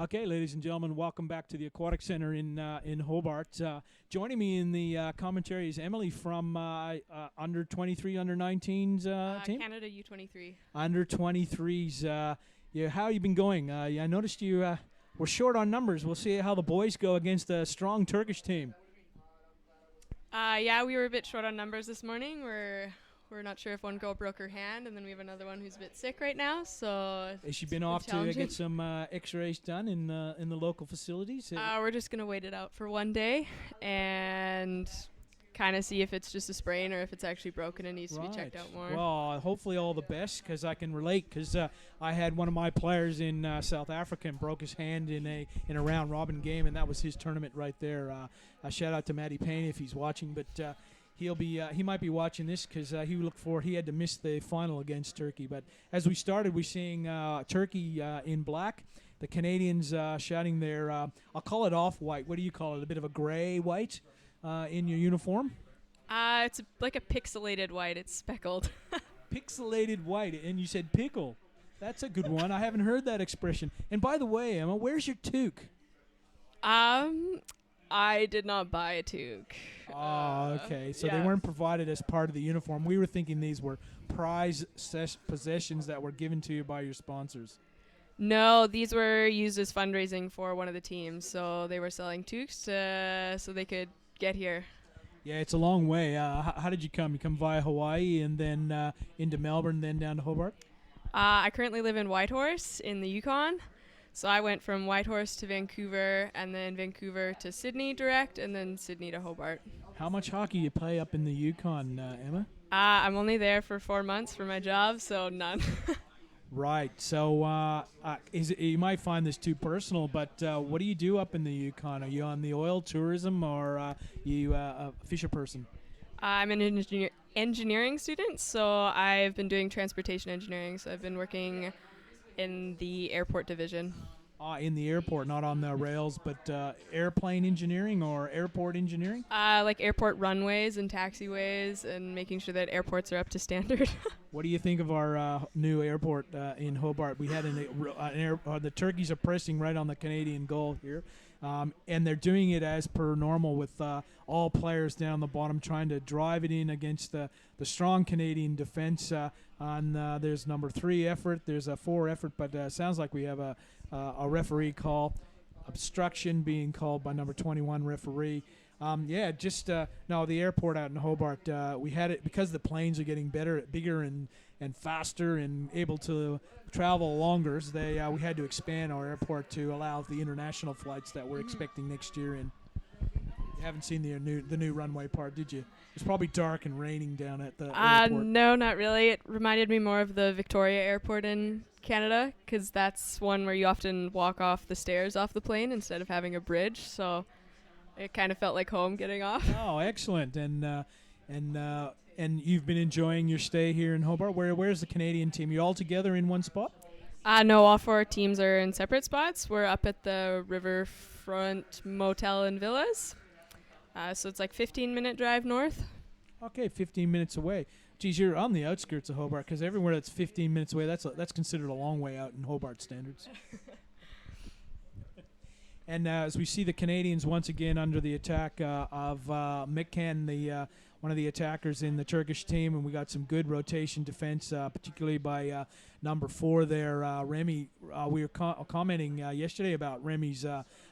Okay, ladies and gentlemen, welcome back to the Aquatic Center in Hobart. Joining me in the commentary is Emily from under 23, under 19s team. Canada U23. Under 23s. Yeah, how you been going? I noticed you were short on numbers. We'll see how the boys go against a strong Turkish team. Yeah, we were a bit short on numbers this morning. We're not sure if one girl broke her hand, and then we have another one who's a bit sick right now. So has she been off to get some X-rays done in the local facilities? We're just gonna wait it out for one day and kind of see if it's just a sprain or if it's actually broken and needs to be checked out more. Well, hopefully all the best, because I can relate, because I had one of my players in South Africa and broke his hand in a round robin game, and that was his tournament right there. A shout out to Matty Payne if he's watching, but he might be watching this, because he had to miss the final against Turkey. But as we started, we're seeing Turkey in black. The Canadians shouting their I'll call it off-white. What do you call it? A bit of a gray-white in your uniform? It's like a pixelated white. It's speckled. Pixelated white, and you said pickle. That's a good one. I haven't heard that expression. And by the way, Emma, where's your toque? I did not buy a toque. Oh, okay. So yeah. They weren't provided as part of the uniform. We were thinking these were prize possessions that were given to you by your sponsors. No, these were used as fundraising for one of the teams. So they were selling toques so they could get here. Yeah, it's a long way. How did you come? You come via Hawaii and then into Melbourne, then down to Hobart? I currently live in Whitehorse in the Yukon. So I went from Whitehorse to Vancouver, and then Vancouver to Sydney direct, and then Sydney to Hobart. How much hockey you play up in the Yukon, Emma? I'm only there for 4 months for my job, so none. Right. So you might find this too personal, but what do you do up in the Yukon? Are you on the oil tourism, or you a fisher person? I'm an engineering student, so I've been doing transportation engineering. So I've been working in the airport division. In the airport, not on the rails, but airplane engineering or airport engineering? Like airport runways and taxiways and making sure that airports are up to standard. What do you think of our new airport in Hobart? We had the Turkeys are pressing right on the Canadian goal here, and they're doing it as per normal with all players down the bottom trying to drive it in against the strong Canadian defense. There's number 3 effort, there's a 4 effort, but sounds like we have a referee call, obstruction being called by number 21 referee. No, the airport out in Hobart, we had it because the planes are getting bigger and faster and able to travel longer. So we had to expand our airport to allow the international flights that we're expecting next year. And you haven't seen the new runway part, did you? It's probably dark and raining down at the airport. No, not really. It reminded me more of the Victoria Airport in Canada, because that's one where you often walk off the stairs off the plane instead of having a bridge. So it kind of felt like home getting off. Oh, excellent! And you've been enjoying your stay here in Hobart. Where's the Canadian team? You all together in one spot? No, all 4 teams are in separate spots. We're up at the Riverfront Motel and Villas. So it's like 15-minute drive north. Okay, 15 minutes away. Geez, you're on the outskirts of Hobart, because everywhere that's 15 minutes away, that's considered a long way out in Hobart standards. And as we see the Canadians once again under the attack of McCann, one of the attackers in the Turkish team, and we got some good rotation defense, particularly by number 4 there, Remy. We were commenting yesterday about Remy's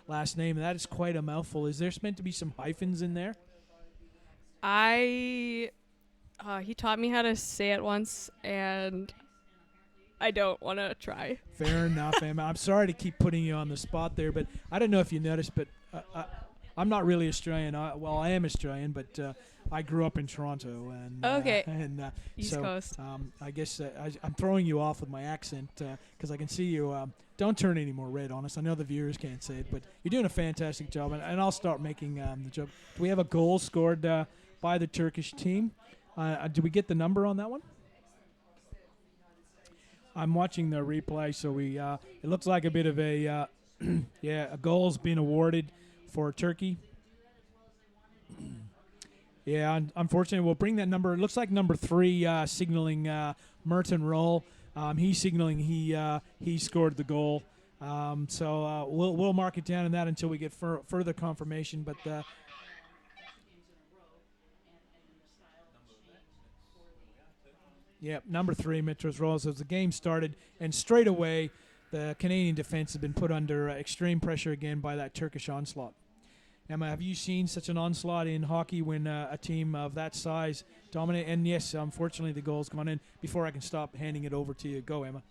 last name, and that is quite a mouthful. Is there meant to be some hyphens in there? He taught me how to say it once, and I don't want to try. Fair enough, Emma. I'm sorry to keep putting you on the spot there, but I don't know if you noticed, but I'm not really Australian. I am Australian, but I grew up in Toronto. And, okay. East Coast. I guess I'm throwing you off with my accent, because I can see you. Don't turn any more red on us. I know the viewers can't say it, but you're doing a fantastic job, and I'll start making the joke. Do we have a goal scored by the Turkish team? Did we get the number on that one? I'm watching the replay, so it looks like a bit of a a goal's been awarded for Turkey. Yeah, unfortunately, we'll bring that number. It looks like number 3 signaling Merton Roll. He's signaling he scored the goal. So we'll mark it down in that until we get further confirmation. But yeah, number 3, Mitros Royals. As the game started, and straight away, the Canadian defense has been put under extreme pressure again by that Turkish onslaught. Emma, have you seen such an onslaught in hockey when a team of that size dominate? And yes, unfortunately, the goal's gone in. Before I can stop handing it over to you, go, Emma.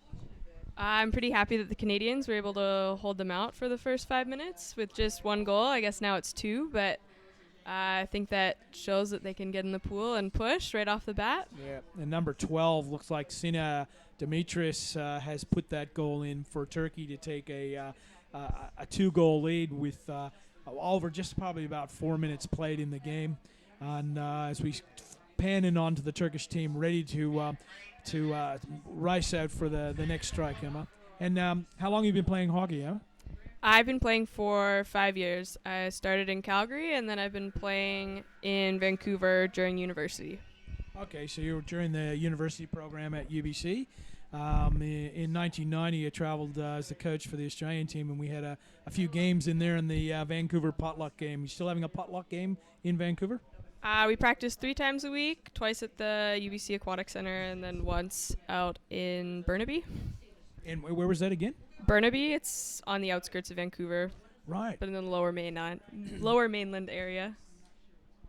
I'm pretty happy that the Canadians were able to hold them out for the first 5 minutes with just one goal. I guess now it's 2, but I think that shows that they can get in the pool and push right off the bat. Yeah, and number 12 looks like Sina Dimitris has put that goal in for Turkey to take a 2-goal lead with over just probably about 4 minutes played in the game. And as we pan in onto the Turkish team, ready to rise out for the next strike, Emma. And how long have you been playing hockey, Emma? I've been playing for 5 years. I started in Calgary, and then I've been playing in Vancouver during university. Okay, so you were during the university program at UBC. In 1990, you traveled as the coach for the Australian team, and we had a few games in there in the Vancouver potluck game. You still having a potluck game in Vancouver? We practice 3 times a week, twice at the UBC Aquatic Center, and then once out in Burnaby. And where was that again? Burnaby, it's on the outskirts of Vancouver, Right. but in the lower mainland area.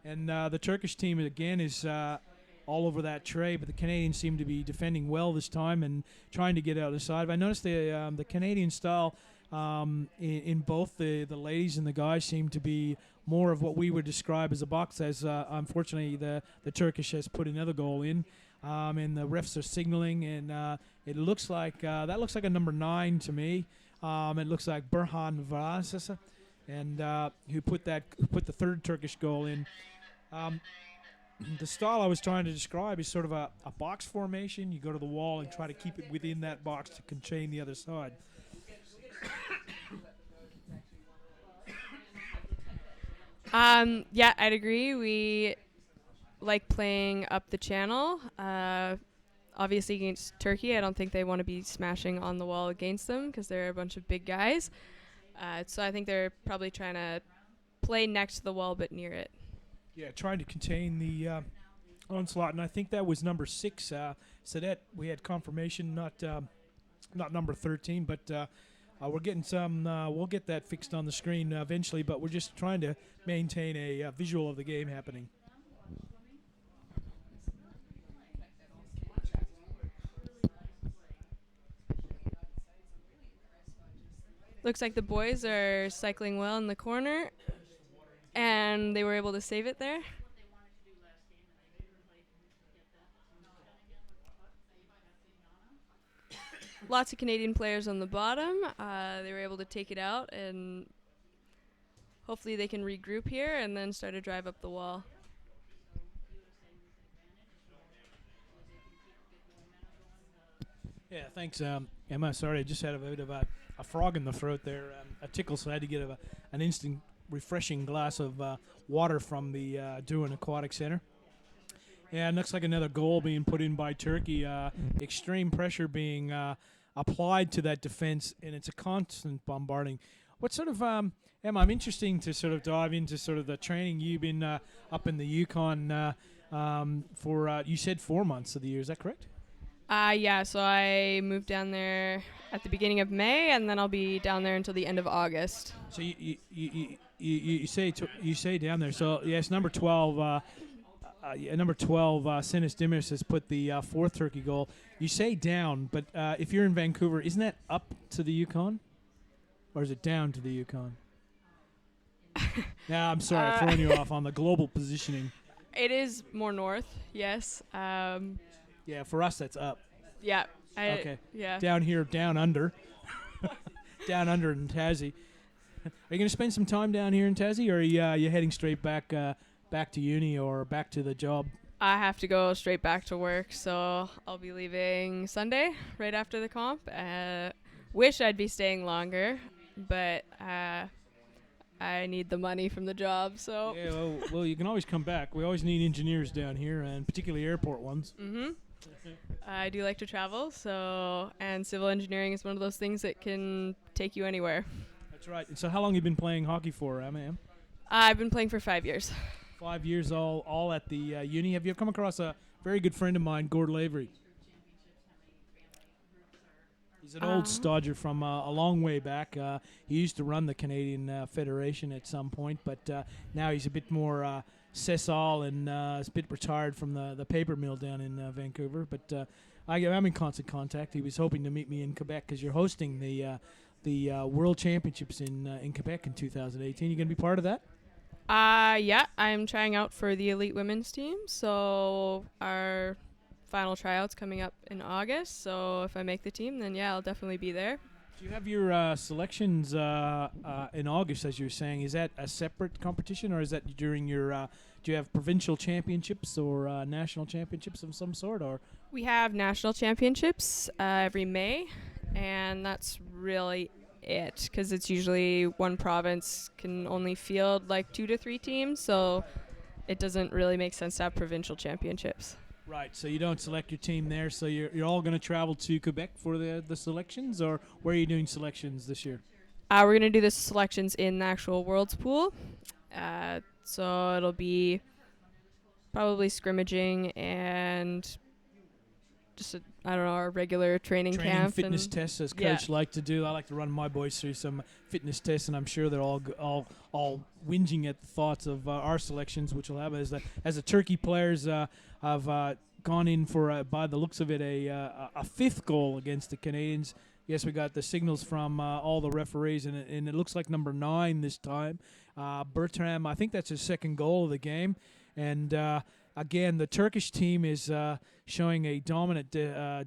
And the Turkish team, again, is all over that tray, but the Canadians seem to be defending well this time and trying to get out of the side. I noticed the Canadian style in both the ladies and the guys seem to be more of what we would describe as a box, as unfortunately the Turkish has put another goal in. And the refs are signaling, and it looks like that looks like a number 9 to me. It looks like Burhan Varasasa, and who put the third Turkish goal in. The style I was trying to describe is sort of a box formation. You go to the wall and try to keep it within that box to contain the other side. Yeah, I'd agree. We like playing up the channel. Obviously against Turkey, I don't think they want to be smashing on the wall against them because they're a bunch of big guys. So I think they're probably trying to play next to the wall but near it. Yeah, trying to contain the onslaught, and I think that was number 6, Sadet. We had confirmation, not number 13, but we're getting some. We'll get that fixed on the screen eventually, but we're just trying to maintain a visual of the game happening. Looks like the boys are cycling well in the corner, and they were able to save it there. Lots of Canadian players on the bottom. They were able to take it out, and hopefully they can regroup here and then start to drive up the wall. Yeah, thanks, Emma. Sorry, I just had a bit of a frog in the throat there, a tickle, so I had to get an instant refreshing glass of water from the Duan Aquatic Center. Yeah, it looks like another goal being put in by Turkey. Extreme pressure being applied to that defense, and it's a constant bombarding. What sort of, Emma, I'm interested to sort of dive into sort of the training you've been up in the Yukon for, you said 4 months of the year, is that correct? Yeah, so I moved down there at the beginning of May, and then I'll be down there until the end of August. So you say down there. So yes, number 12. Number 12, Sinis Dimis has put the 4th Turkey goal. You say down, but if you're in Vancouver, isn't that up to the Yukon, or is it down to the Yukon? Nah, I'm sorry, throwing you off on the global positioning. It is more north, yes. Yeah, for us that's up. Yeah. Okay. Yeah. Down here, down under. Down under in Tassie. Are you going to spend some time down here in Tassie, or are you heading straight back to uni or back to the job? I have to go straight back to work, so I'll be leaving Sunday right after the comp. Wish I'd be staying longer, but I need the money from the job, so. Yeah, well, you can always come back. We always need engineers down here, and particularly airport ones. Mm-hmm. I do like to travel, and civil engineering is one of those things that can take you anywhere. That's right. And so how long have you been playing hockey for, ma'am? I've been playing for 5 years. 5 years, all at the uni. Have you come across a very good friend of mine, Gord Lavery? He's an old stodger from a long way back. He used to run the Canadian Federation at some point, but now he's a bit more sessile and is a bit retired from the paper mill down in Vancouver. But I'm in constant contact. He was hoping to meet me in Quebec because you're hosting the World Championships in Quebec in 2018. You going to be part of that? Yeah, I'm trying out for the elite women's team, so our final tryout's coming up in August. So if I make the team, then yeah, I'll definitely be there. Do you have your selections in August, as you were saying? Is that a separate competition, or is that during your? Do you have provincial championships or national championships of some sort, or? We have national championships every May, and that's really it, because it's usually one province can only field like 2 to 3 teams, so it doesn't really make sense to have provincial championships. Right, so you don't select your team there, so you're all going to travel to Quebec for the selections, or where are you doing selections this year? We're going to do the selections in the actual Worlds pool, so it'll be probably scrimmaging and just our regular training camp. Fitness tests, as coach like to do. I like to run my boys through some fitness tests, and I'm sure they're all whinging at the thoughts of our selections, which will have as the Turkey players have gone in for by the looks of it a fifth goal against the Canadians. Yes, we got the signals from all the referees, and it looks like number 9 this time. Bertram, I think that's his second goal of the game, and. Again, the Turkish team is showing a dominant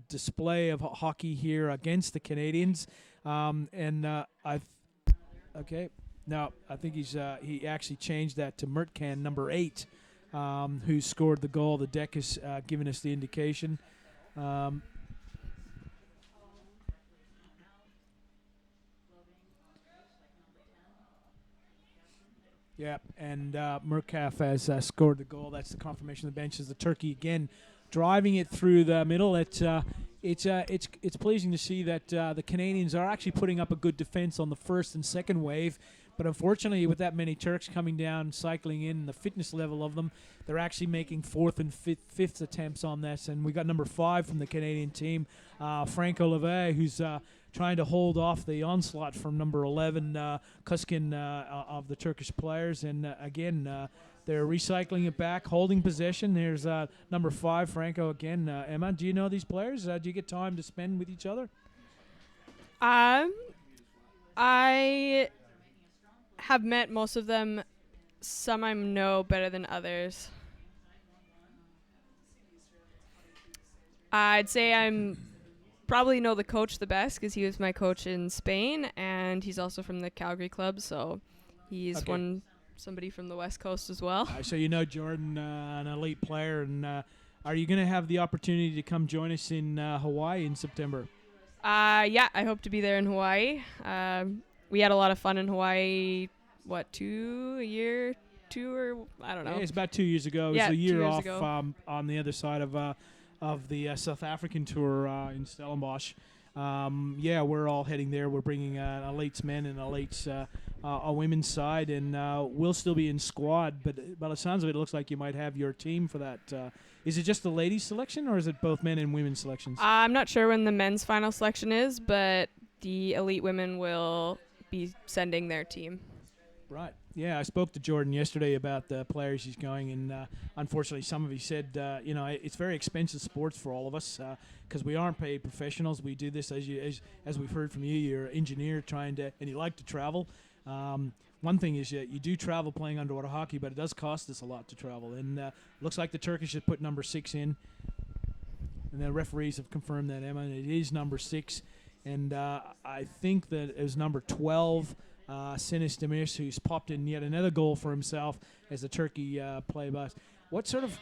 display of hockey here against the Canadians, okay. Now I think he actually changed that to Mert number 8, who scored the goal. The deck has given us the indication. Yeah, and Murkaf has scored the goal. That's the confirmation of the bench. As the Turkey again driving it through the middle. It's pleasing to see that the Canadians are actually putting up a good defense on the first and second wave. But unfortunately, with that many Turks coming down, cycling in, the fitness level of them, they're actually making fourth and fifth attempts on this. And we got number 5 from the Canadian team, Franco Leve, who's trying to hold off the onslaught from number 11, Kuskin, of the Turkish players. And again, they're recycling it back, holding possession. There's number 5, Franco again. Emma, do you know these players? Do you get time to spend with each other? I have met most of them. Some I know better than others. I'd say I'm probably know the coach the best because he was my coach in Spain, and he's also from the Calgary club, so he's somebody from the West Coast as well. So you know Jordan, an elite player, and are you going to have the opportunity to come join us in Hawaii in September? Yeah, I hope to be there in Hawaii. We had a lot of fun in Hawaii, 2 years or I don't know. Yeah, it's about 2 years ago. It was a year off on the other side of the South African tour in Stellenbosch. We're all heading there. We're bringing elites men and elites a women's side, and we'll still be in squad. But by the sounds of it, it looks like you might have your team for that. Is it just the ladies selection, or is it both men and women's selections? I'm not sure when the men's final selection is, but the elite women will be sending their team. Right. Yeah, I spoke to Jordan yesterday about the players he's going, and unfortunately, some of you said, it's very expensive sports for all of us because we aren't paid professionals. We do this as we've heard from you. You're an engineer and you like to travel. One thing is you do travel playing underwater hockey, but it does cost us a lot to travel. And looks like the Turkish have put number 6 in, and the referees have confirmed that, Emma, it is number 6. And I think that it was number 12. Sinis Demir, who's popped in yet another goal for himself as the Turkey play bus. What sort of,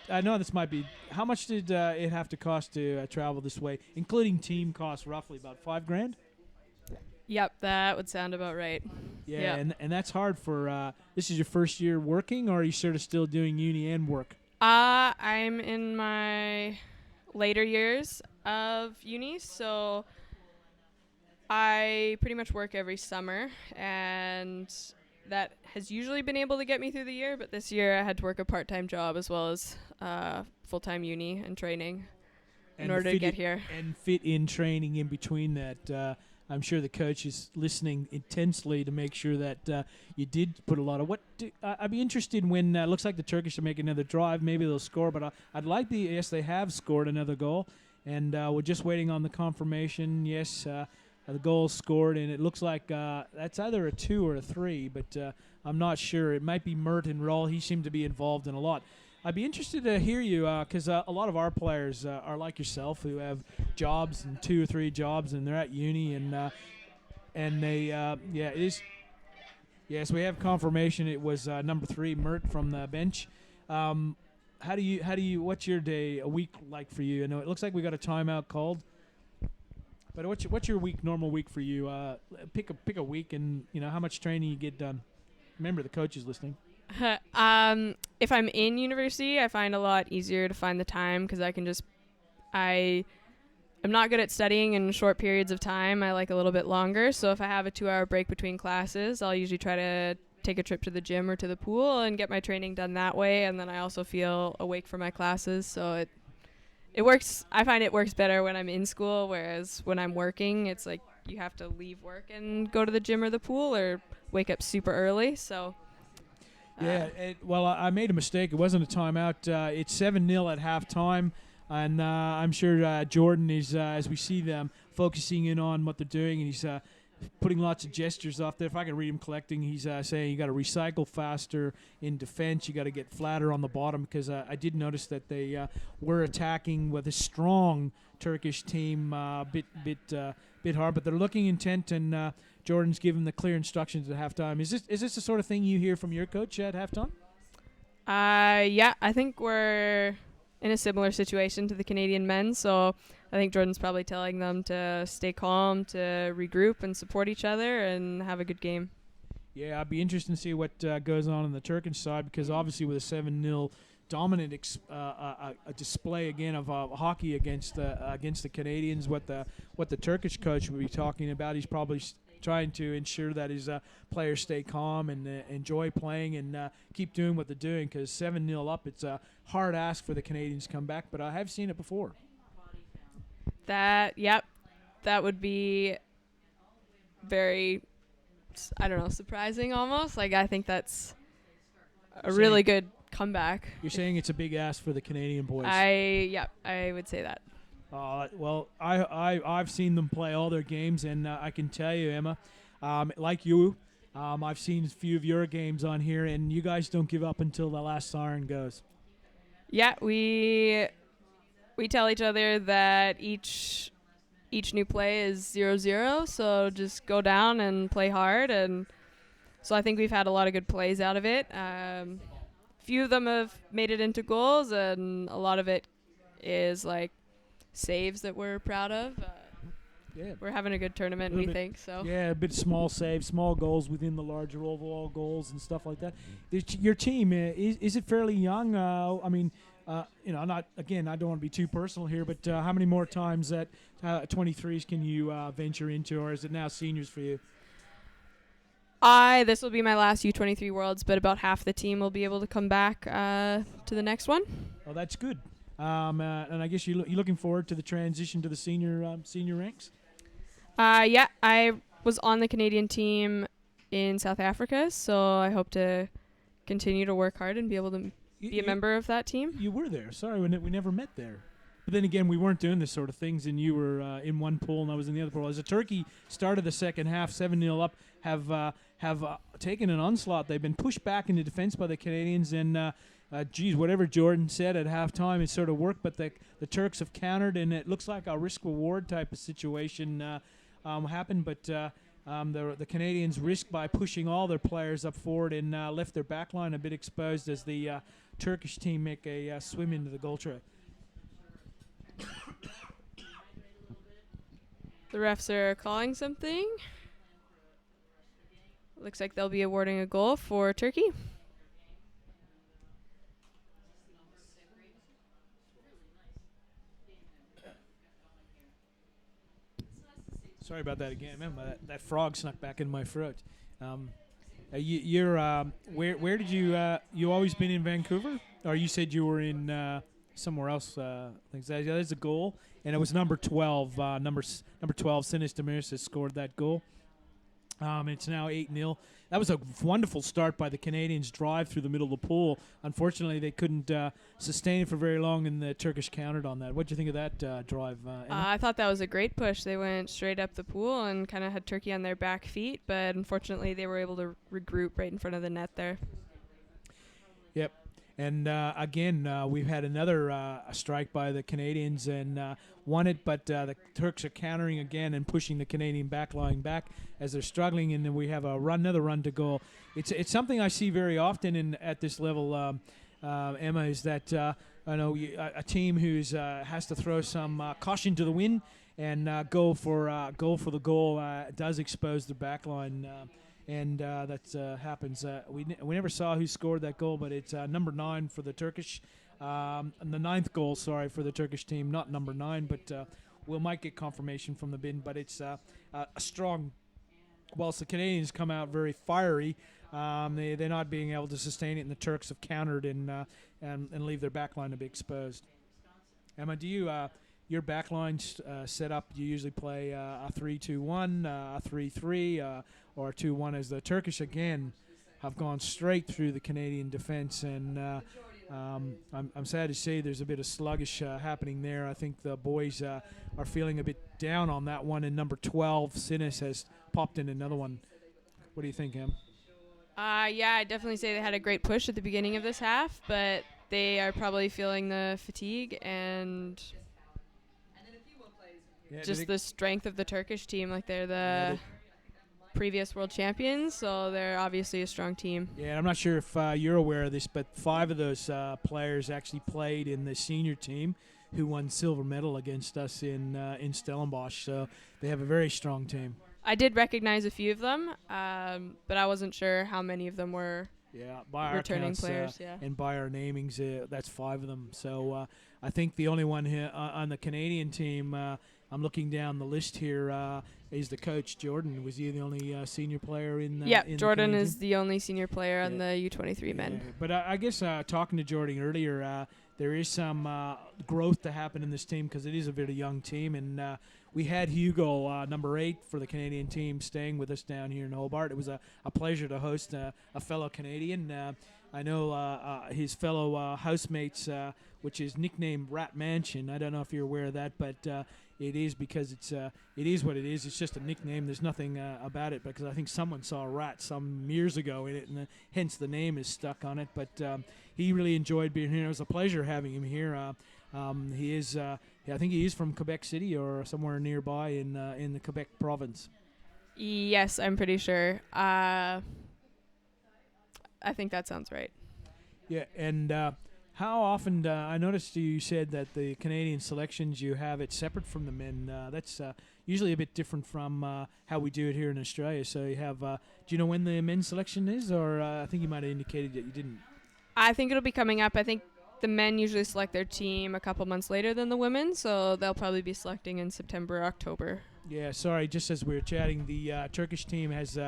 I know this might be, how much did it have to cost to travel this way, including team costs, roughly about $5,000? Yep, that would sound about right. Yeah, yep. And that's hard for, this is your first year working, or are you sort of still doing uni and work? I'm in my later years of uni, so I pretty much work every summer, and that has usually been able to get me through the year, but this year I had to work a part-time job as well as full-time uni and training in order to get here. And fit in training in between that. I'm sure the coach is listening intensely to make sure that you did put a lot of what. I'd be interested when looks like the Turkish are making another drive. Maybe they'll score, but I'd like the yes they have scored another goal, and we're just waiting on the confirmation. Yes, the goal scored, and it looks like that's either a 2 or a 3, but I'm not sure. It might be Mert and Roll. He seemed to be involved in a lot. I'd be interested to hear you because a lot of our players are like yourself who have jobs and 2 or 3 jobs and they're at uni and they yeah it is yes we have confirmation it was number 3 Mert from the bench. How do you what's your day a week like for you? I know it looks like we got a timeout called, but what's your normal week for you? Pick a week and how much training you get done. Remember the coach is listening. If I'm in university, I find a lot easier to find the time because I'm not good at studying in short periods of time. I like a little bit longer. So if I have a 2-hour break between classes, I'll usually try to take a trip to the gym or to the pool and get my training done that way. And then I also feel awake for my classes. So it works. I find it works better when I'm in school, whereas when I'm working, it's like you have to leave work and go to the gym or the pool or wake up super early. So yeah, well, I made a mistake. It wasn't a timeout. It's 7-0 at halftime, and I'm sure Jordan is, as we see them, focusing in on what they're doing, and he's putting lots of gestures off there. If I can read him collecting, he's saying you got to recycle faster in defense. You got to get flatter on the bottom because I did notice that they were attacking with a strong Turkish team, bit hard, but they're looking intent and. Jordan's given the clear instructions at halftime. Is this the sort of thing you hear from your coach at halftime? Yeah, I think we're in a similar situation to the Canadian men, so I think Jordan's probably telling them to stay calm, to regroup and support each other and have a good game. Yeah, I'd be interested to see what goes on the Turkish side because obviously with a 7-0 dominant a display again of hockey against the Canadians, what the Turkish coach would be talking about, he's probably trying to ensure that his players stay calm and enjoy playing and keep doing what they're doing because 7-0 up, it's a hard ask for the Canadians to come back, but I have seen it before. That would be very, I don't know, surprising almost. Like I think that's a really good comeback. You're saying it's a big ask for the Canadian boys. I would say that. Well, I've seen them play all their games, and I can tell you, Emma, like you, I've seen a few of your games on here, and you guys don't give up until the last siren goes. Yeah, we tell each other that each new play is 0-0, so just go down and play hard, and so I think we've had a lot of good plays out of it. Few of them have made it into goals, and a lot of it is like saves that we're proud of. Yeah, we're having a good tournament, we think. So yeah, a bit small saves, small goals within the larger overall goals and stuff like that. Your team is it fairly young? I mean, not again. I don't want to be too personal here, but how many more times that 23s can you venture into, or is it now seniors for you? This will be my last U23 Worlds, but about half the team will be able to come back to the next one. Oh, that's good. And I guess you're looking forward to the transition to the senior ranks? Yeah, I was on the Canadian team in South Africa, so I hope to continue to work hard and be able to be a member of that team. You were there. Sorry, we never met there. But then again, we weren't doing this sort of things, and you were in one pool and I was in the other pool. As a Turkey started the second half 7-0 up, have taken an onslaught. They've been pushed back into defense by the Canadians, and whatever Jordan said at halftime, it sort of worked. But the Turks have countered, and it looks like a risk-reward type of situation happened. But the Canadians risked by pushing all their players up forward and left their back line a bit exposed as the Turkish team make a swim into the goal tray. The refs are calling something. Looks like they'll be awarding a goal for Turkey. Sorry about that again, man. That frog snuck back in my throat. Um, you're where did you always been in Vancouver, or you said you were in somewhere else? That's a goal, and it was number 12. Number 12, Sinis Demiris has scored that goal. It's now 8-0. That was a wonderful start by the Canadians' drive through the middle of the pool. Unfortunately, they couldn't sustain it for very long, and the Turkish countered on that. What do you think of that drive, Emma? I thought that was a great push. They went straight up the pool and kind of had Turkey on their back feet, but unfortunately they were able to regroup right in front of the net there. Yep. And again, we've had another strike by the Canadians and won it, but the Turks are countering again and pushing the Canadian back line back as they're struggling, and then we have another run to goal. It's something I see very often at this level, Emma, is that I know a team who's has to throw some caution to the wind and go for the goal does expose the back line. And that happens. We never saw who scored that goal, but it's number 9 for the Turkish. And the 9th goal, for the Turkish team, not number 9, but we might get confirmation from the bin. But it's a strong. Whilst the Canadians come out very fiery, they're not being able to sustain it, and the Turks have countered and leave their back line to be exposed. Emma, do you your backline set up? Do you usually play a 3-2-1, a 3-3, or a 2-1? As the Turkish again have gone straight through the Canadian defense, and I'm sad to say there's a bit of sluggish happening there. I think the boys are feeling a bit down on that one, and number 12, Sinis, has popped in another one. What do you think, Em? Yeah, I'd definitely say they had a great push at the beginning of this half, but they are probably feeling the fatigue and just the strength of the Turkish team. Like, they're the previous world champions, so they're obviously a strong team. Yeah, I'm not sure if you're aware of this, but 5 of those players actually played in the senior team who won silver medal against us in Stellenbosch, so they have a very strong team. I did recognize a few of them, but I wasn't sure how many of them were by returning our counts, players. And by our namings, that's 5 of them. So I think the only one here on the Canadian team, I'm looking down the list here, is the coach, Jordan. Was he the only senior player in in Jordan the is the only senior player on the U23 men. But I guess talking to Jordan earlier, there is some growth to happen in this team because it is a very young team, and we had Hugo, number 8 for the Canadian team, staying with us down here in Hobart. It was a pleasure to host a fellow Canadian. I know his fellow housemates, which is nicknamed Rat Mansion. I don't know if you're aware of that, but it is because it is what it is. It's just a nickname. There's nothing about it, because I think someone saw a rat some years ago in it, and hence the name is stuck on it. But he really enjoyed being here. It was a pleasure having him here. He is, I think he is from Quebec City or somewhere nearby in the Quebec province. Yes, I'm pretty sure. I think that sounds right. Yeah, and how often, I noticed you said that the Canadian selections, you have it separate from the men. That's usually a bit different from how we do it here in Australia. So you have, do you know when the men's selection is? Or I think you might have indicated that you didn't. I think it'll be coming up. I think the men usually select their team a couple months later than the women, so they'll probably be selecting in September or October. Yeah, sorry, just as we were chatting, the Turkish team has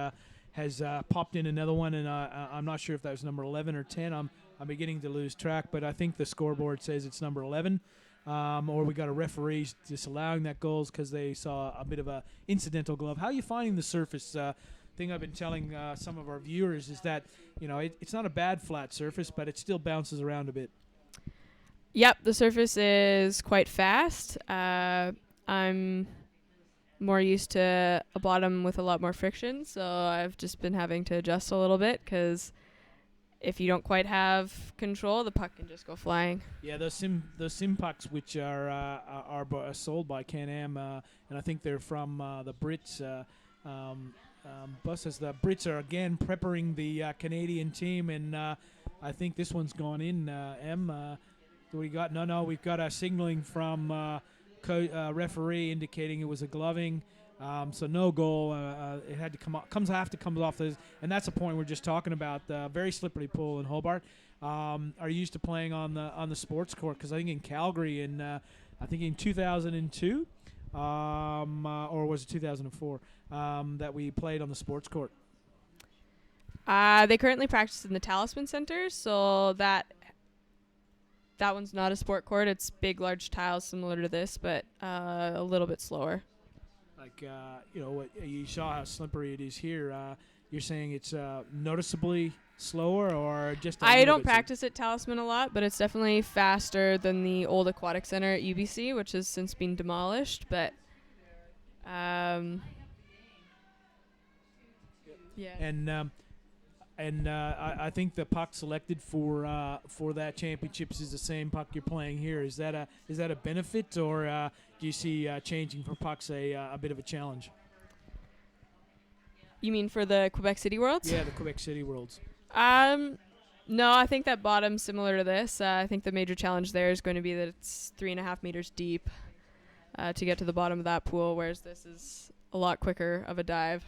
popped in another one, and I'm not sure if that was number 11 or 10. I'm beginning to lose track, but I think the scoreboard says it's number 11. Or we got a referee disallowing that goals because they saw a bit of a incidental glove. How are you finding the surface? Thing I've been telling some of our viewers is that it's not a bad flat surface, but it still bounces around a bit. Yep, the surface is quite fast. I'm more used to a bottom with a lot more friction, so I've just been having to adjust a little bit, because if you don't quite have control, the puck can just go flying. Yeah, those sim pucks, which are sold by Can-Am, and I think they're from the Brits. Buses, the Brits are again preparing the Canadian team, and I think this one's gone in. Do we got? No, we've got a signaling from referee indicating it was a gloving. So no goal. It had to come off this, and that's the point we're just talking about. Very slippery pool in Hobart. Are you used to playing on the sports court? Because I think in Calgary, I think in 2002, or was it 2004 that we played on the sports court? They currently practice in the Talisman Center, so that one's not a sport court. It's big, large tiles similar to this, but a little bit slower. Like you saw how slippery it is here. You're saying it's noticeably slower, or just? I don't practice at Talisman a lot, but it's definitely faster than the old aquatic center at UBC, which has since been demolished. But yeah. And I think the puck selected for that championships is the same puck you're playing here. Is that a benefit, or do you see changing for pucks a bit of a challenge? You mean for the Quebec City Worlds? Yeah, the Quebec City Worlds. No, I think that bottom's similar to this. I think the major challenge there is going to be that it's 3.5 meters deep to get to the bottom of that pool, whereas this is a lot quicker of a dive.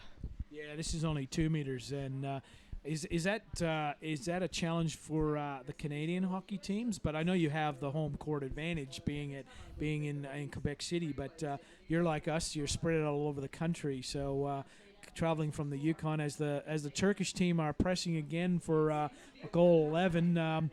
Yeah, this is only 2 meters, and is that a challenge for the Canadian hockey teams? But I know you have the home court advantage being in Quebec City, but you're like us, you're spread out all over the country, so. Traveling from the Yukon as the Turkish team are pressing again for goal 11, and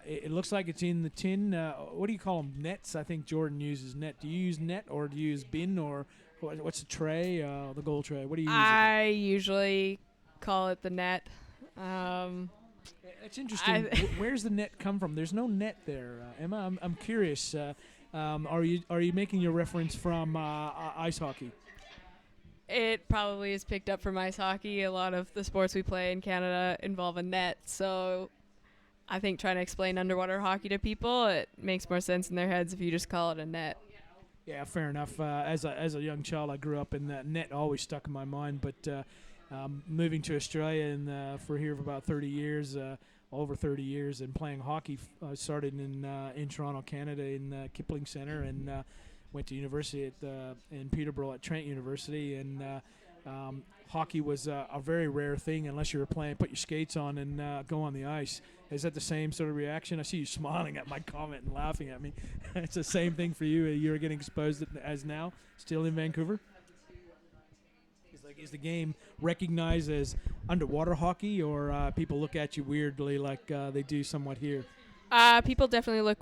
it looks like it's in the tin. What do you call them? Nets. I think Jordan uses net. Do you use net, or do you use bin, or what's the tray? The goal tray. What do you use? I usually call it the net. It's interesting. Where's the net come from? There's no net there, Emma. I'm curious. Are you making your reference from ice hockey? It probably is picked up from ice hockey. A lot of the sports we play in Canada involve a net, so I think trying to explain underwater hockey to people, it makes more sense in their heads if you just call it a net. Yeah, fair enough. As a young child, I grew up in that net always stuck in my mind, but moving to Australia and for here for about 30 years, over 30 years, and playing hockey, I started in Toronto, Canada, in Kipling Centre, and went to university in Peterborough at Trent University, and hockey was a very rare thing unless you were playing, put your skates on and go on the ice. Is that the same sort of reaction? I see you smiling at my comment and laughing at me. It's the same thing for you. You're getting exposed as now, still in Vancouver? Is the game recognized as underwater hockey, or people look at you weirdly like they do somewhat here? People definitely look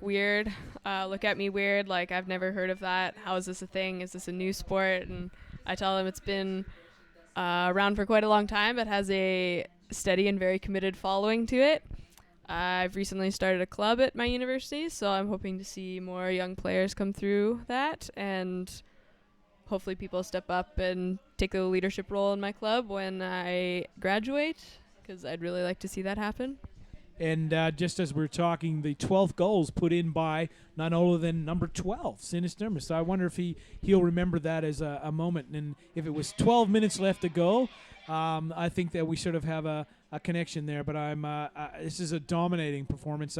at me weird, like I've never heard of that. How is this a thing? Is this a new sport? And I tell them it's been around for quite a long time, but has a steady and very committed following to it. I've recently started a club at my university, so I'm hoping to see more young players come through that, and hopefully people step up and take the leadership role in my club when I graduate, because I'd really like to see that happen. And just as we're talking, the 12th goal is put in by none other than number 12, Sinisterma. So I wonder if he'll remember that as a moment. And if it was 12 minutes left to go, I think that we sort of have a connection there. But this is a dominating performance.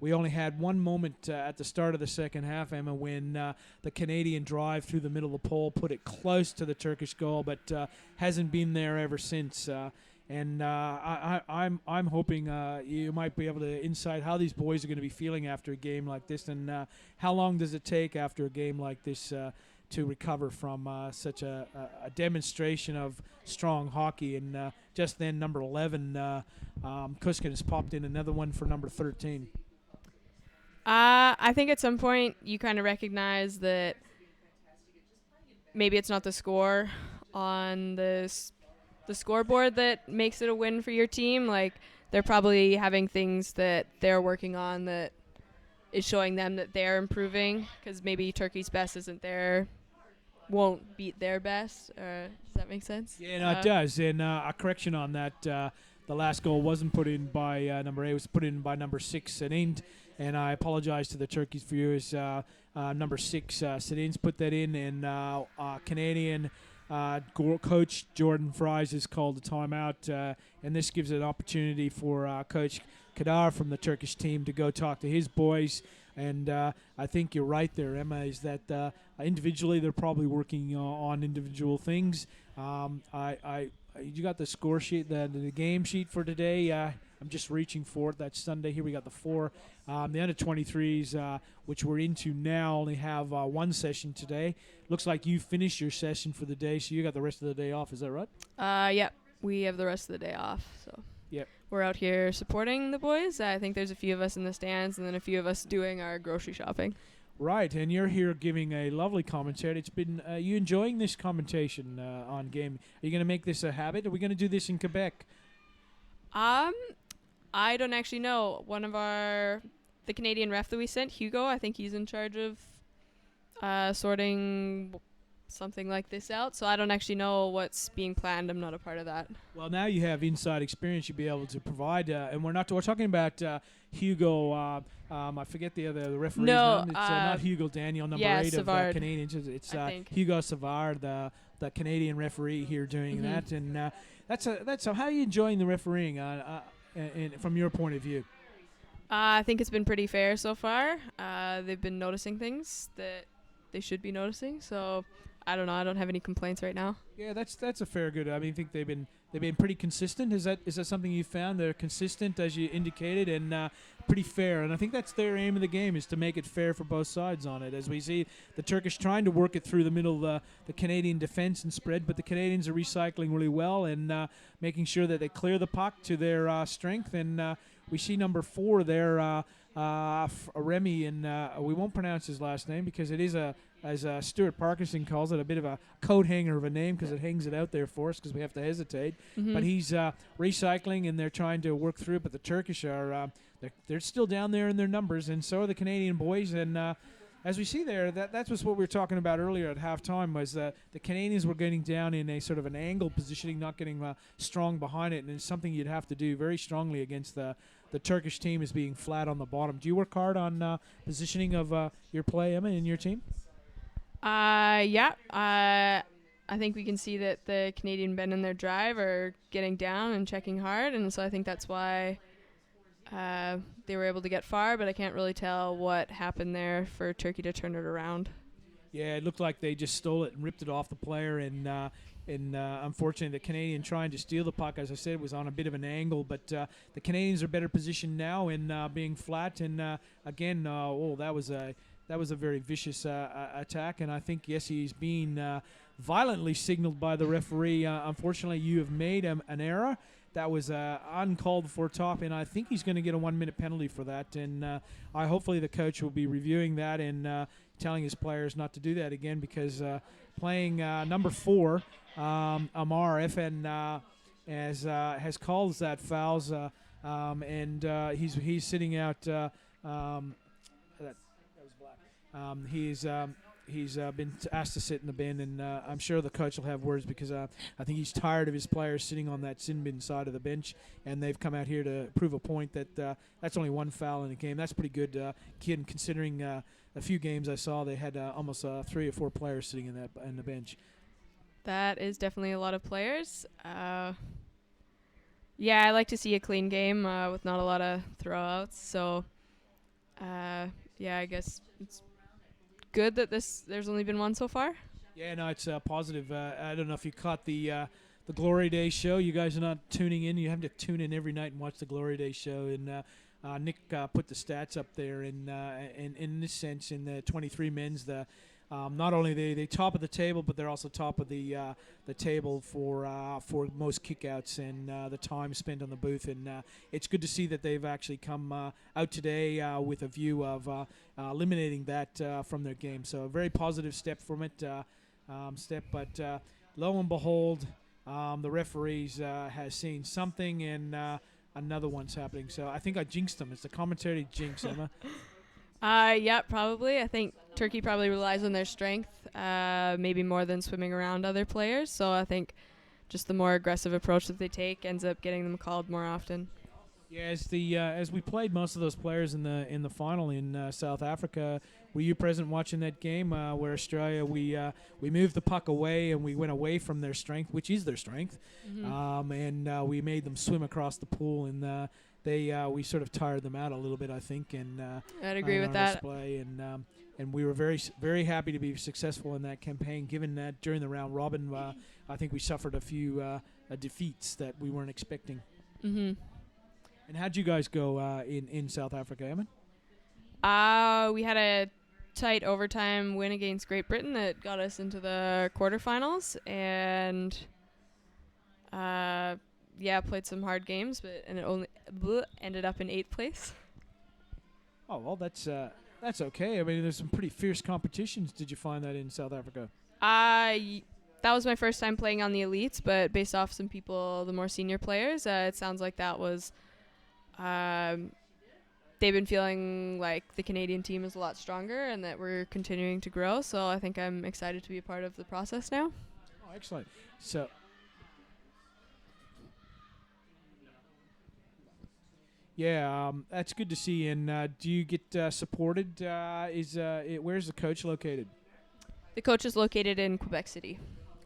We only had one moment at the start of the second half, Emma, when the Canadian drive through the middle of the pole put it close to the Turkish goal, but hasn't been there ever since. And I'm hoping you might be able to insight how these boys are going to be feeling after a game like this, and how long does it take after a game like this to recover from such a demonstration of strong hockey. And just then, number 11, Kuskin has popped in another one for number 13. I think at some point you kind of recognize that maybe it's not the score on the scoreboard that makes it a win for your team. Like, they're probably having things that they're working on that is showing them that they're improving, because maybe Turkey's best won't beat their best. Does that make sense? Yeah, no, it does. And a correction on that, the last goal wasn't put in by number 8, it was put in by number 6, Sedin. And I apologize to the Turkish viewers. Number 6, Sedin's put that in, and Canadian coach Jordan Fries has called a timeout, and this gives an opportunity for Coach Kadar from the Turkish team to go talk to his boys. And I think you're right there, Emma, is that individually they're probably working on individual things. You got the score sheet, the game sheet for today. I'm just reaching for it. That's Sunday. Here we got the 4. The under-23s, which we're into now, only have one session today. Looks like you finished your session for the day, so you got the rest of the day off. Is that right? Yep. We have the rest of the day off, so Yep. we're out here supporting the boys. I think there's a few of us in the stands, and then a few of us doing our grocery shopping. Right, and you're here giving a lovely commentary. It's been you enjoying this commentation on game. Are you going to make this a habit? Are we going to do this in Quebec? I don't actually know. One of the Canadian ref that we sent, Hugo, I think he's in charge of sorting something like this out. So I don't actually know what's being planned. I'm not a part of that. Well, now you have inside experience. You'll be able to provide, and we're talking about Hugo. I forget the referee's No, name. It's not Hugo Daniel, number 8 Savard. of Canadians. It's I think. Hugo Savard, the Canadian referee here doing that, and that's how are you enjoying the refereeing? From your point of view. I think it's been pretty fair so far. They've been noticing things that they should be noticing. So I don't know. I don't have any complaints right now. Yeah, that's a fair good. I mean, I think they've been pretty consistent. Is that something you found? They're consistent as you indicated, and pretty fair. And I think that's their aim of the game, is to make it fair for both sides on it. As we see the Turkish trying to work it through the middle, the Canadian defense and spread, but the Canadians are recycling really well and making sure that they clear the puck to their strength. And we see number 4 there, Remy, and we won't pronounce his last name because it is as Stuart Parkinson calls it, a bit of a coat hanger of a name because it hangs it out there for us because we have to hesitate. But he's recycling, and they're trying to work through it. But the Turkish are they're still down there in their numbers, and so are the Canadian boys. And as we see there, that's what we were talking about earlier at halftime, was that the Canadians were getting down in a sort of an angle positioning, not getting strong behind it, and it's something you'd have to do very strongly against the Turkish team, is being flat on the bottom. Do you work hard on positioning of your play, Emma, in your team? Yeah. I think we can see that the Canadian men in their drive are getting down and checking hard, and so I think that's why they were able to get far, but I can't really tell what happened there for Turkey to turn it around. Yeah, it looked like they just stole it and ripped it off the player, and unfortunately the Canadian trying to steal the puck, as I said, was on a bit of an angle, but the Canadians are better positioned now in being flat, and again, that was a very vicious attack, and I think, yes, he's been violently signaled by the referee. Unfortunately, you have made an error. That was uncalled for top, and I think he's going to get a 1-minute penalty for that. And hopefully the coach will be reviewing that and telling his players not to do that again, because playing number 4, Amar FN, has called that fouls, and he's sitting out. That was black. He's been asked to sit in the bin, and I'm sure the coach will have words, because I think he's tired of his players sitting on that sin bin side of the bench, and they've come out here to prove a point that that's only 1 foul in the game. That's pretty good, kid, considering a few games I saw they had almost 3 or 4 players sitting in the bench. That is definitely a lot of players. Yeah, I like to see a clean game with not a lot of throwouts. So, yeah, I guess it's good that there's only been 1 so far. Yeah, no, it's positive. I don't know if you caught the Glory Day show. You guys are not tuning in. You have to tune in every night and watch the Glory Day show. And Nick put the stats up there. And in this sense, in the 23 men's, not only they top of the table, but they're also top of the table for most kickouts and the time spent on the booth. And it's good to see that they've actually come out today with a view of eliminating that from their game. So a very positive step from it. But lo and behold, the referees has seen something, and another one's happening. So I think I jinxed them. It's the commentary jinx, Emma. Yeah, probably. I think Turkey probably relies on their strength, maybe more than swimming around other players. So I think just the more aggressive approach that they take ends up getting them called more often. Yeah, as we played most of those players in the final in South Africa, were you present watching that game where Australia we moved the puck away and we went away from their strength, which is their strength, and we made them swim across the pool, and we sort of tired them out a little bit, I think, and I'd agree with that. Display, and we were very, very happy to be successful in that campaign, given that during the round robin, I think we suffered a few defeats that we weren't expecting. And how'd you guys go in South Africa, Emma? We had a tight overtime win against Great Britain that got us into the quarterfinals, and yeah, played some hard games, but and it only ended up in 8th place. Oh well, that's okay. I mean, there's some pretty fierce competitions. Did you find that in South Africa? That was my first time playing on the elites, but based off some people, the more senior players, it sounds like that was. Um, they've been feeling like the Canadian team is a lot stronger and that we're continuing to grow. So I think I'm excited to be a part of the process now. Oh, excellent. So, yeah, that's good to see. And do you get supported? Where's the coach located? The coach is located in Quebec City.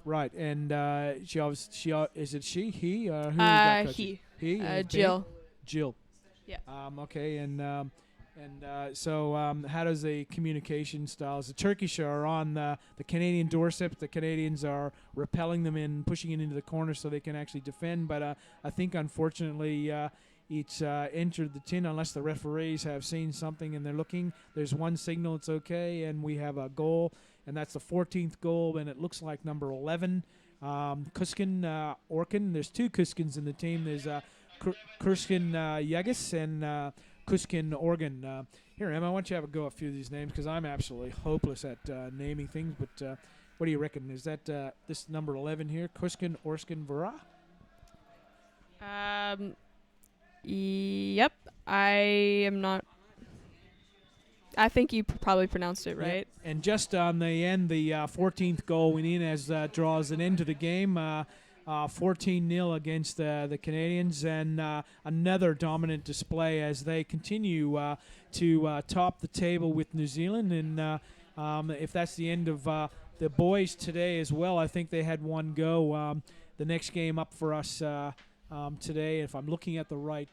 Right, and is it she, he, who you got coaching? He, Jill. Jill. Yeah. Okay, so how does the communication styles? The Turkish are on the Canadian doorstep. The Canadians are repelling them and pushing it into the corner so they can actually defend. But I think, unfortunately, it's entered the tin unless the referees have seen something and they're looking. There's one signal, it's okay, and we have a goal, and that's the 14th goal, and it looks like number 11, Kuskin Orkin. There's two Kuskins in the team. There's Kurskin Yagis and Kuskin Organ. Here, Emma, why don't you have a go at a few of these names because I'm absolutely hopeless at naming things. But what do you reckon? Is that this number 11 here, Kuskin Orskin Vara? Yep. I am not. I think you probably pronounced it right. Yep. And just on the end, the 14th goal went in as draws an end to the game. 14-0 against the Canadians, and another dominant display as they continue to top the table with New Zealand. And if that's the end of the boys today as well, I think they had one go. The next game up for us today, if I'm looking at the right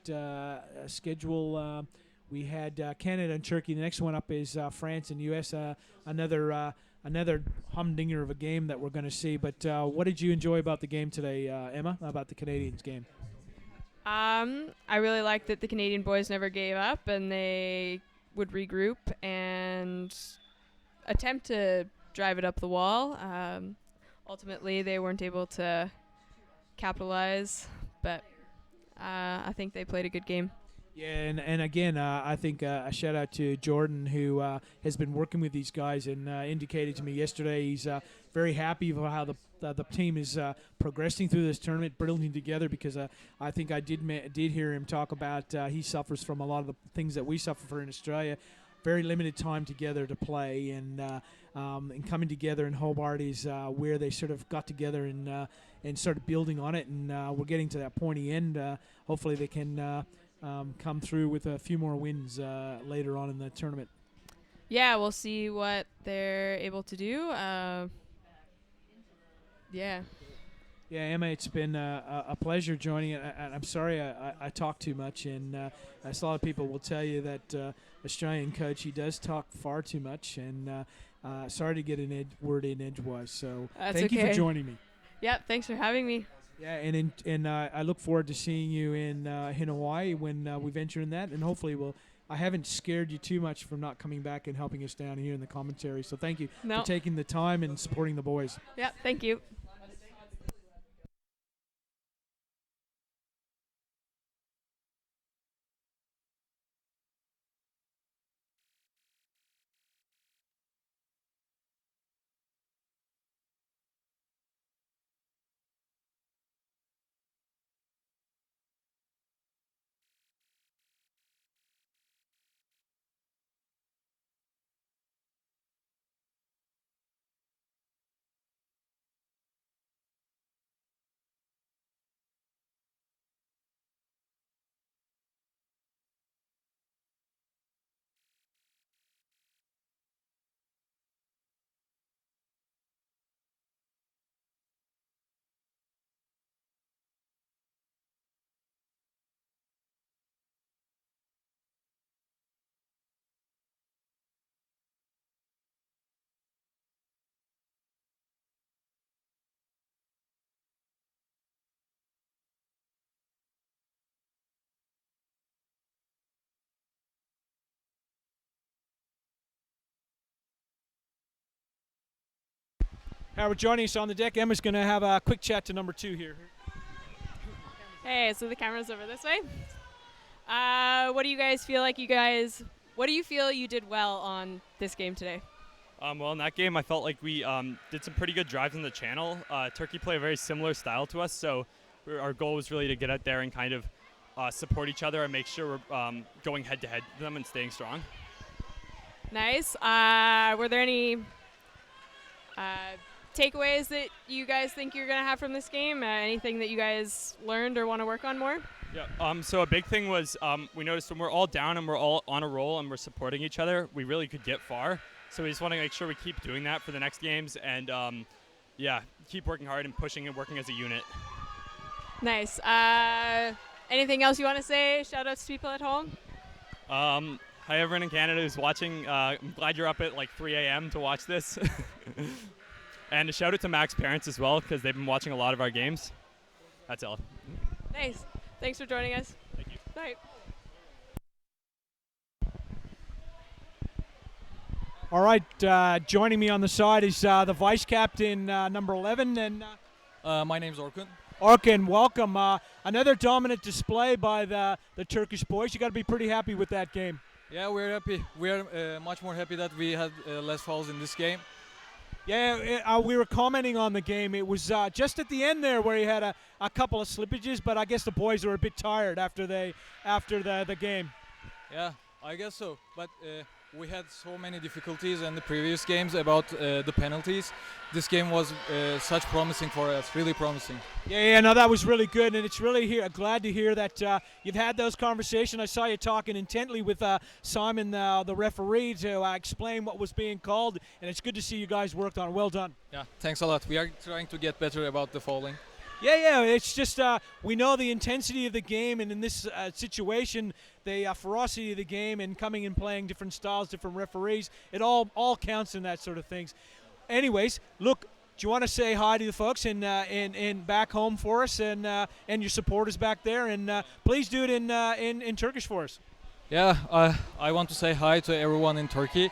schedule, we had Canada and Turkey. The next one up is France and U.S., another humdinger of a game that we're going to see. But what did you enjoy about the game today, Emma, about the Canadians game? I really liked that the Canadian boys never gave up and they would regroup and attempt to drive it up the wall. Ultimately, they weren't able to capitalize, but I think they played a good game. Yeah, and again, I think a shout out to Jordan, who has been working with these guys and indicated to me yesterday he's very happy about how the team is progressing through this tournament, building together. Because I think I did hear him talk about he suffers from a lot of the things that we suffer for in Australia. Very limited time together to play, and coming together in Hobart is where they sort of got together and started building on it. And we're getting to that pointy end. Hopefully, they can. Come through with a few more wins later on in the tournament. Yeah, we'll see what they're able to do. Yeah. Yeah, Emma, it's been a pleasure joining it. I'm sorry I talk too much, and a lot of people will tell you that Australian coach, he does talk far too much, and sorry to get an word in edgewise. So thank you for joining me. Yeah, thanks for having me. Yeah, and I look forward to seeing you in Hawaii when we venture in that, and hopefully I haven't scared you too much from not coming back and helping us down here in the commentary. So thank you for taking the time and supporting the boys. Yeah, thank you. We're joining us on the deck. Emma's going to have a quick chat to number 2 here. Hey, so the camera's over this way. What do you guys feel like what do you feel you did well on this game today? Well, in that game, I felt like we did some pretty good drives in the channel. Turkey play a very similar style to us, so our goal was really to get out there and kind of support each other and make sure we're going head-to-head with them and staying strong. Nice. Were there any takeaways that you guys think you're going to have from this game? Anything that you guys learned or want to work on more? Yeah. So a big thing was we noticed when we're all down and we're all on a roll and we're supporting each other, we really could get far. So we just want to make sure we keep doing that for the next games and, keep working hard and pushing and working as a unit. Nice. Anything else you want to say? Shout outs to people at home? Hi, everyone in Canada who's watching. I'm glad you're up at like 3 a.m. to watch this. And a shout out to Mac's parents as well because they've been watching a lot of our games. That's all. Nice. Thanks for joining us. Thank you. Bye. All right, joining me on the side is the vice captain, number 11, and My name's Orkun. Orkun. Welcome. Another dominant display by the Turkish boys. You got to be pretty happy with that game. Yeah, we're happy. We're much more happy that we had less fouls in this game. Yeah, we were commenting on the game. It was just at the end there where he had a couple of slippages, but I guess the boys were a bit tired after the game. Yeah, I guess so. But we had so many difficulties in the previous games about the penalties. This game was such promising for us, really promising. Yeah, no, that was really good, and it's really glad to hear that you've had those conversations. I saw you talking intently with Simon, the referee, to explain what was being called, and it's good to see you guys worked on. Well done. Yeah, thanks a lot. We are trying to get better about the fouling. Yeah, it's just we know the intensity of the game, and in this situation, the ferocity of the game, and coming and playing different styles, different referees, it all counts in that sort of things. Anyways, look, do you want to say hi to the folks in back home for us, and your supporters back there, and please do it in Turkish for us. Yeah, I want to say hi to everyone in Turkey,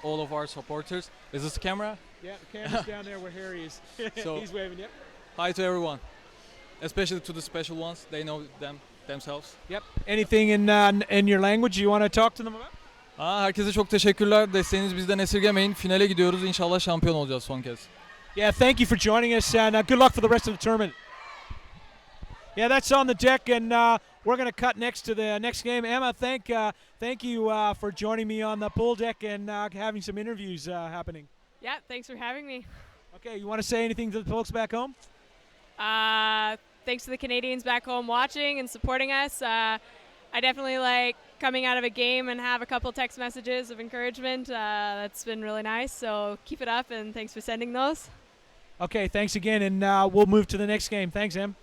all of our supporters. Is this the camera? Yeah, the camera's down there where Harry is. So, he's waving. Yep. Hi to everyone, especially to the special ones. They know themselves. Yep. Anything in your language you want to talk to them about? Herkese çok teşekkürler. Desteğinizi bizden esirgemeyin. Finale gidiyoruz. İnşallah şampiyon olacağız son kez. Yeah, thank you for joining us, and good luck for the rest of the tournament. Yeah, that's on the deck, and we're going to cut next to the next game. Emma, thank you for joining me on the pool deck and having some interviews happening. Yeah, thanks for having me. Okay, you want to say anything to the folks back home? Thanks to the Canadians back home watching and supporting us. I definitely like coming out of a game and have a couple text messages of encouragement. That's been really nice, so keep it up, and thanks for sending those. Okay, thanks again, and we'll move to the next game. Thanks, Em.